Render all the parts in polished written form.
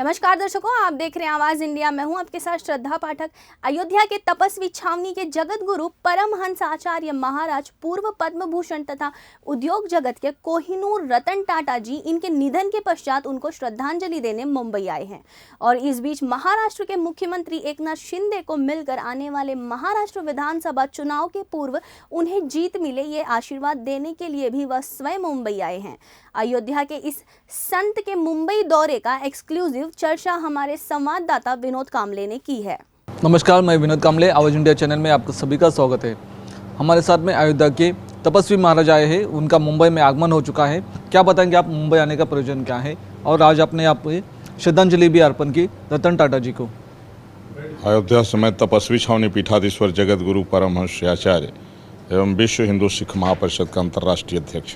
नमस्कार दर्शकों, आप देख रहे हैं आवाज इंडिया। मैं हूं आपके साथ श्रद्धा पाठक। अयोध्या के तपस्वी छावनी के जगत गुरु परमहंस आचार्य महाराज, पूर्व पद्म भूषण तथा उद्योग जगत के कोहिनूर रतन टाटा जी, इनके निधन के पश्चात उनको श्रद्धांजलि देने मुंबई आए हैं। और इस बीच महाराष्ट्र के मुख्यमंत्री एकनाथ शिंदे को मिलकर आने वाले महाराष्ट्र विधानसभा चुनाव के पूर्व उन्हें जीत मिले, ये आशीर्वाद देने के लिए भी वह स्वयं मुंबई आए हैं। अयोध्या के इस संत के मुंबई दौरे का एक्सक्लूसिव चर्चा हमारे संवाददाता विनोद कामले ने की है। नमस्कार, मैं विनोद कामले, आवाज इंडिया चैनल में आपका सभी का स्वागत है। हमारे साथ में अयोध्या के तपस्वी महाराज आए हैं, उनका मुंबई में आगमन हो चुका है। क्या बताएंगे आप मुंबई आने का प्रयोजन क्या है, और आज आपने आप श्रद्धांजलि भी अर्पण की रतन टाटा जी को। अयोध्या समेत तपस्वी छावनी पीठाधीश्वर जगत गुरु परमहंस आचार्य एवं विश्व हिंदू सिख महापरिषद का अंतर्राष्ट्रीय अध्यक्ष,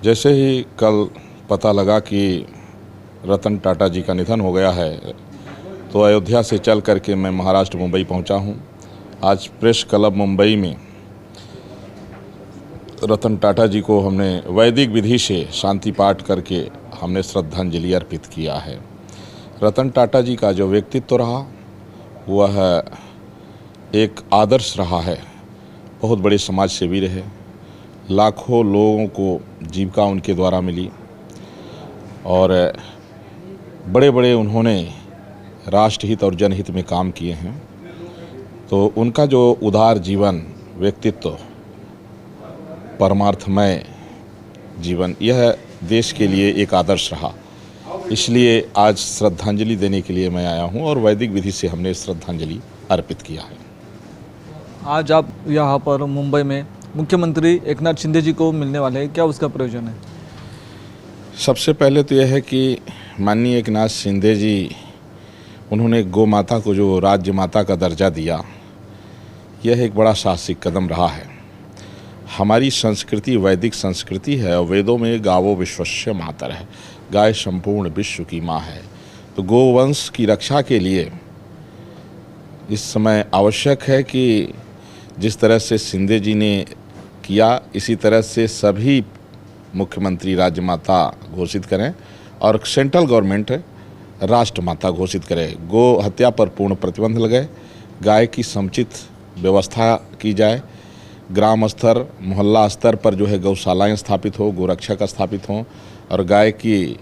जैसे ही कल पता लगा कि रतन टाटा जी का निधन हो गया है, तो अयोध्या से चल करके मैं महाराष्ट्र मुंबई पहुंचा हूं। आज प्रेस क्लब मुंबई में रतन टाटा जी को हमने वैदिक विधि से शांति पाठ करके हमने श्रद्धांजलि अर्पित किया है। रतन टाटा जी का जो व्यक्तित्व रहा वह एक आदर्श रहा है। बहुत बड़े समाज सेवी रहे, लाखों लोगों को जीविका उनके द्वारा मिली, और बड़े बड़े उन्होंने राष्ट्रहित और जनहित में काम किए हैं। तो उनका जो उदार जीवन, व्यक्तित्व, परमार्थमय जीवन, यह देश के लिए एक आदर्श रहा। इसलिए आज श्रद्धांजलि देने के लिए मैं आया हूं, और वैदिक विधि से हमने श्रद्धांजलि अर्पित किया है। आज आप यहाँ पर मुंबई में मुख्यमंत्री एकनाथ शिंदे जी को मिलने वाले हैं, क्या उसका प्रयोजन है? सबसे पहले तो यह है कि माननीय एकनाथ शिंदे जी, उन्होंने गौ माता को जो राज्य माता का दर्जा दिया, यह एक बड़ा साहसिक कदम रहा है। हमारी संस्कृति वैदिक संस्कृति है, और वेदों में गावो विश्वस्य मातर है, गाय संपूर्ण विश्व की माँ है। तो गोवंश की रक्षा के लिए इस समय आवश्यक है कि जिस तरह से शिंदे जी ने किया, इसी तरह से सभी मुख्यमंत्री राज्य माता घोषित करें, और सेंट्रल गवर्नमेंट राष्ट्र माता घोषित करे। गो हत्या पर पूर्ण प्रतिबंध लगे, गाय की समुचित व्यवस्था की जाए, ग्राम स्तर मोहल्ला स्तर पर जो है गौशालाएं स्थापित हो, गोरक्षक स्थापित हों, और गाय की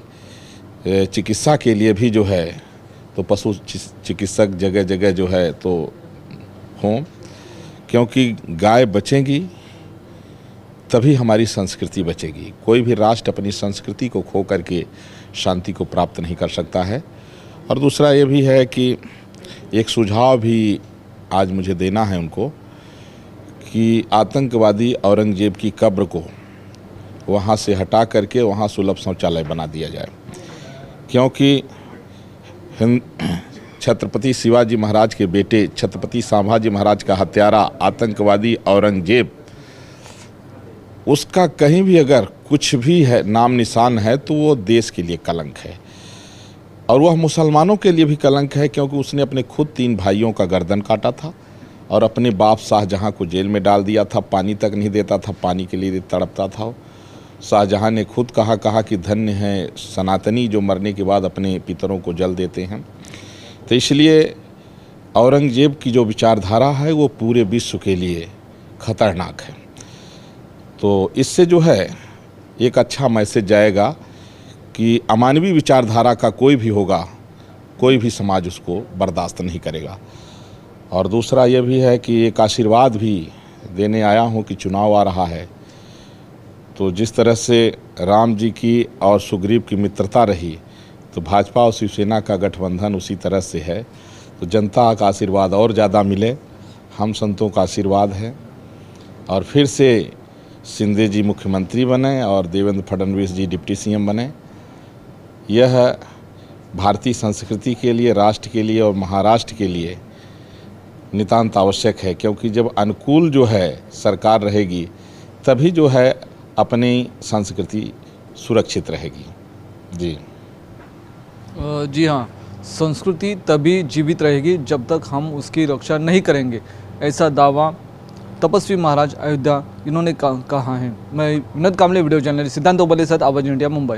चिकित्सा के लिए भी जो है तो पशु चिकित्सक जगह जगह जो है तो हों, क्योंकि गाय बचेगी तभी हमारी संस्कृति बचेगी। कोई भी राष्ट्र अपनी संस्कृति को खो करके शांति को प्राप्त नहीं कर सकता है। और दूसरा ये भी है कि एक सुझाव भी आज मुझे देना है उनको, कि आतंकवादी औरंगजेब की कब्र को वहाँ से हटा करके वहाँ सुलभ शौचालय बना दिया जाए, क्योंकि छत्रपति शिवाजी महाराज के बेटे छत्रपति संभाजी महाराज का हत्यारा आतंकवादी औरंगजेब, उसका कहीं भी अगर कुछ भी है नाम निशान है, तो वो देश के लिए कलंक है, और वह मुसलमानों के लिए भी कलंक है, क्योंकि उसने अपने खुद 3 भाइयों का गर्दन काटा था, और अपने बाप शाहजहां को जेल में डाल दिया था। पानी तक नहीं देता था, पानी के लिए तड़पता था। शाहजहां ने खुद कहा कि धन्य है सनातनी जो मरने के बाद अपने पितरों को जल देते हैं। तो इसलिए औरंगजेब की जो विचारधारा है वो पूरे विश्व के लिए खतरनाक है। तो इससे जो है एक अच्छा मैसेज जाएगा कि अमानवीय विचारधारा का कोई भी होगा, कोई भी समाज उसको बर्दाश्त नहीं करेगा। और दूसरा ये भी है कि एक आशीर्वाद भी देने आया हूँ कि चुनाव आ रहा है, तो जिस तरह से राम जी की और सुग्रीव की मित्रता रही, तो भाजपा और शिवसेना का गठबंधन उसी तरह से है। तो जनता का आशीर्वाद और ज़्यादा मिले, हम संतों का आशीर्वाद है, और फिर से शिंदे जी मुख्यमंत्री बने और देवेंद्र फडणवीस जी डिप्टी सीएम बने। यह भारतीय संस्कृति के लिए, राष्ट्र के लिए और महाराष्ट्र के लिए नितांत आवश्यक है, क्योंकि जब अनुकूल जो है सरकार रहेगी, तभी जो है अपनी संस्कृति सुरक्षित रहेगी। जी हाँ, संस्कृति तभी जीवित रहेगी जब तक हम उसकी रक्षा नहीं करेंगे, ऐसा दावा तपस्वी महाराज अयोध्या इन्होंने कहा है। मैं विनोद कामले, वीडियो जर्नलिस्ट सिद्धांत ओबले साथ आवाज इंडिया मुंबई।